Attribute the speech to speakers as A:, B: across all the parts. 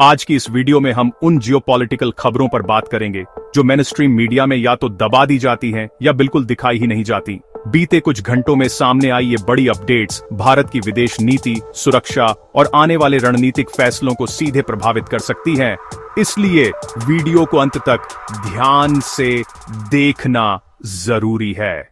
A: आज की इस वीडियो में हम उन जियोपॉलिटिकल खबरों पर बात करेंगे जो मेनस्ट्रीम मीडिया में या तो दबा दी जाती हैं या बिल्कुल दिखाई ही नहीं जाती। बीते कुछ घंटों में सामने आई ये बड़ी अपडेट्स भारत की विदेश नीति, सुरक्षा और आने वाले रणनीतिक फैसलों को सीधे प्रभावित कर सकती हैं। इसलिए वीडियो को अंत तक ध्यान से देखना जरूरी है।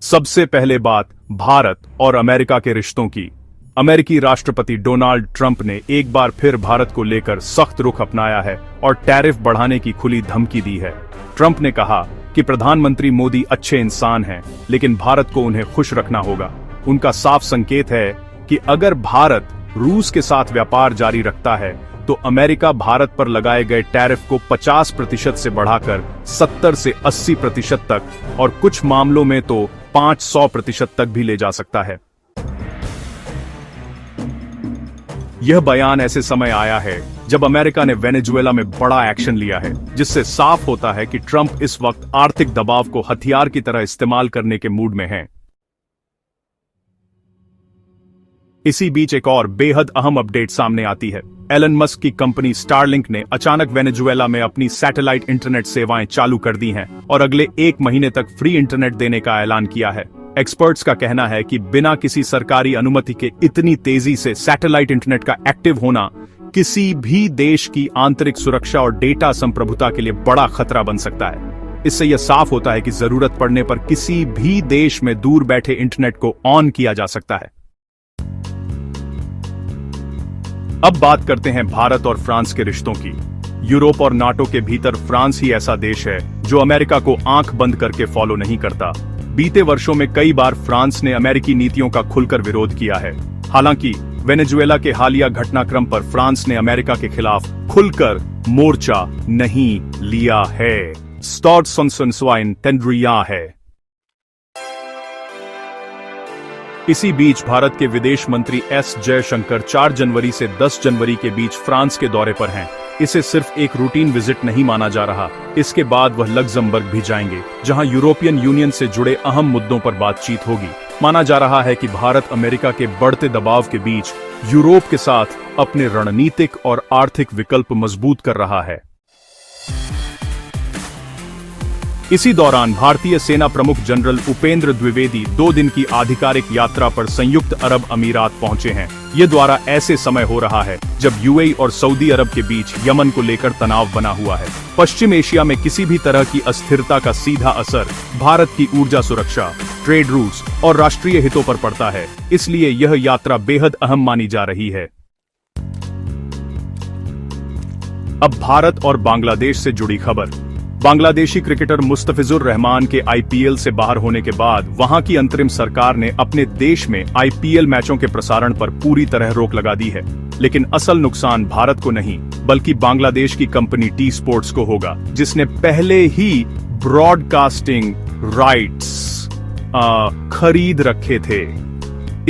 A: सबसे पहले बात भारत और अमेरिका के रिश्तों की। अमेरिकी राष्ट्रपति डोनाल्ड ट्रंप ने एक बार फिर भारत को लेकर सख्त रुख अपनाया है और टैरिफ बढ़ाने की खुली धमकी दी है। ट्रंप ने कहा कि प्रधानमंत्री मोदी अच्छे इंसान हैं, लेकिन भारत को उन्हें खुश रखना होगा। उनका साफ संकेत है कि अगर भारत रूस के साथ व्यापार जारी रखता है तो अमेरिका भारत पर लगाए गए टैरिफ को 50% से बढ़ाकर 70 से 80% तक और कुछ मामलों में तो 500% तक भी ले जा सकता है। यह बयान ऐसे समय आया है जब अमेरिका ने वेनेजुएला में बड़ा एक्शन लिया है, जिससे साफ होता है कि ट्रंप इस वक्त आर्थिक दबाव को हथियार की तरह इस्तेमाल करने के मूड में हैं। इसी बीच एक और बेहद अहम अपडेट सामने आती है। एलन मस्क की कंपनी स्टारलिंक ने अचानक वेनेजुएला में अपनी सैटेलाइट इंटरनेट सेवाएं चालू कर दी हैं और अगले 1 महीने तक फ्री इंटरनेट देने का ऐलान किया है। एक्सपर्ट्स का कहना है कि बिना किसी सरकारी अनुमति के इतनी तेजी से सैटेलाइट इंटरनेट का एक्टिव होना किसी भी देश की आंतरिक सुरक्षा और डेटा संप्रभुता के लिए बड़ा खतरा बन सकता है। इससे यह साफ होता है कि जरूरत पड़ने पर किसी भी देश में दूर बैठे इंटरनेट को ऑन किया जा सकता है। अब बात करते हैं भारत और फ्रांस के रिश्तों की। यूरोप और नाटो के भीतर फ्रांस ही ऐसा देश है जो अमेरिका को आंख बंद करके फॉलो नहीं करता। बीते वर्षों में कई बार फ्रांस ने अमेरिकी नीतियों का खुलकर विरोध किया है। हालांकि वेनेजुएला के हालिया घटनाक्रम पर फ्रांस ने अमेरिका के खिलाफ खुलकर मोर्चा नहीं लिया है। स्टॉर्ट सनसनस्वाइन टेंड्रिया है। इसी बीच भारत के विदेश मंत्री एस जयशंकर 4 जनवरी से 10 जनवरी के बीच फ्रांस के दौरे पर हैं। इसे सिर्फ एक रूटीन विजिट नहीं माना जा रहा। इसके बाद वह लक्जमबर्ग भी जाएंगे, जहां यूरोपियन यूनियन से जुड़े अहम मुद्दों पर बातचीत होगी। माना जा रहा है कि भारत अमेरिका के बढ़ते दबाव के बीच यूरोप के साथ अपने रणनीतिक और आर्थिक विकल्प मजबूत कर रहा है। इसी दौरान भारतीय सेना प्रमुख जनरल उपेंद्र द्विवेदी 2 दिन की आधिकारिक यात्रा पर संयुक्त अरब अमीरात पहुंचे हैं। ये द्वारा ऐसे समय हो रहा है जब यूएई और सऊदी अरब के बीच यमन को लेकर तनाव बना हुआ है। पश्चिम एशिया में किसी भी तरह की अस्थिरता का सीधा असर भारत की ऊर्जा सुरक्षा, ट्रेड रूट्स और राष्ट्रीय हितों पर पड़ता है। इसलिए यह यात्रा बेहद अहम मानी जा रही है। अब भारत और बांग्लादेश से जुड़ी खबर। बांग्लादेशी क्रिकेटर मुस्तफिजुर रहमान के आईपीएल से बाहर होने के बाद वहां की अंतरिम सरकार ने अपने देश में आईपीएल मैचों के प्रसारण पर पूरी तरह रोक लगा दी है। लेकिन असल नुकसान भारत को नहीं, बल्कि बांग्लादेश की कंपनी टी स्पोर्ट्स को होगा, जिसने पहले ही ब्रॉडकास्टिंग राइट्स खरीद रखे थे।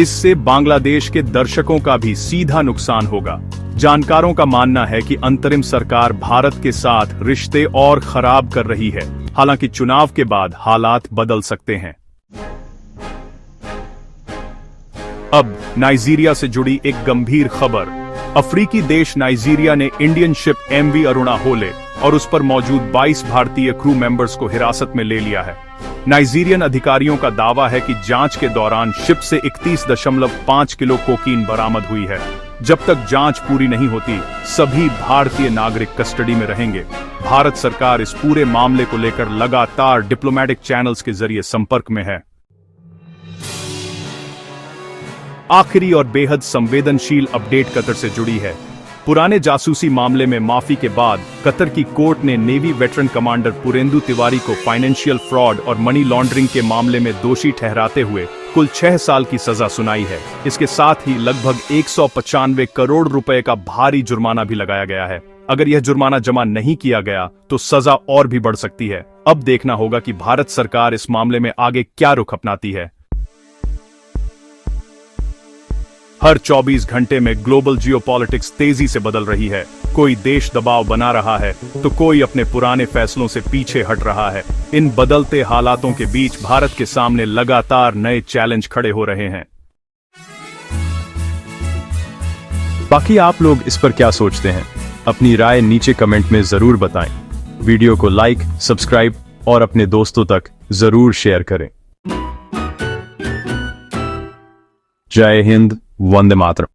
A: इससे बांग्लादेश के दर्शकों का भी सीधा नुकसान होगा। जानकारों का मानना है कि अंतरिम सरकार भारत के साथ रिश्ते और खराब कर रही है। हालांकि चुनाव के बाद हालात बदल सकते हैं। अब नाइजीरिया से जुड़ी एक गंभीर खबर। अफ्रीकी देश नाइजीरिया ने इंडियन शिप एमवी अरुणा होले और उस पर मौजूद 22 भारतीय क्रू मेंबर्स को हिरासत में ले लिया है। नाइजीरियन अधिकारियों का दावा है कि जांच के दौरान शिप से 31.5 किलो कोकीन बरामद हुई है। जब तक जांच पूरी नहीं होती, सभी भारतीय नागरिक कस्टडी में रहेंगे। भारत सरकार इस पूरे मामले को लेकर लगातार डिप्लोमेटिक चैनल्स के जरिए संपर्क में है। आखिरी और बेहद संवेदनशील अपडेट कतर से जुड़ी है। पुराने जासूसी मामले में माफी के बाद कतर की कोर्ट ने नेवी वेटरन कमांडर पुरेंदु तिवारी को फाइनेंशियल फ्रॉड और मनी लॉन्ड्रिंग के मामले में दोषी ठहराते हुए कुल 6 साल की सजा सुनाई है। इसके साथ ही लगभग 195 करोड़ रुपए का भारी जुर्माना भी लगाया गया है। अगर यह जुर्माना जमा नहीं किया गया तो सजा और भी बढ़ सकती है। अब देखना होगा कि भारत सरकार इस मामले में आगे क्या रुख अपनाती है। हर 24 घंटे में ग्लोबल जियोपॉलिटिक्स तेजी से बदल रही है। कोई देश दबाव बना रहा है तो कोई अपने पुराने फैसलों से पीछे हट रहा है। इन बदलते हालातों के बीच भारत के सामने लगातार नए चैलेंज खड़े हो रहे हैं। बाकी आप लोग इस पर क्या सोचते हैं? अपनी राय नीचे कमेंट में जरूर बताएं। वीडियो को लाइक, सब्सक्राइब और अपने दोस्तों तक जरूर शेयर करें। जय हिंद, वंदे मातरम।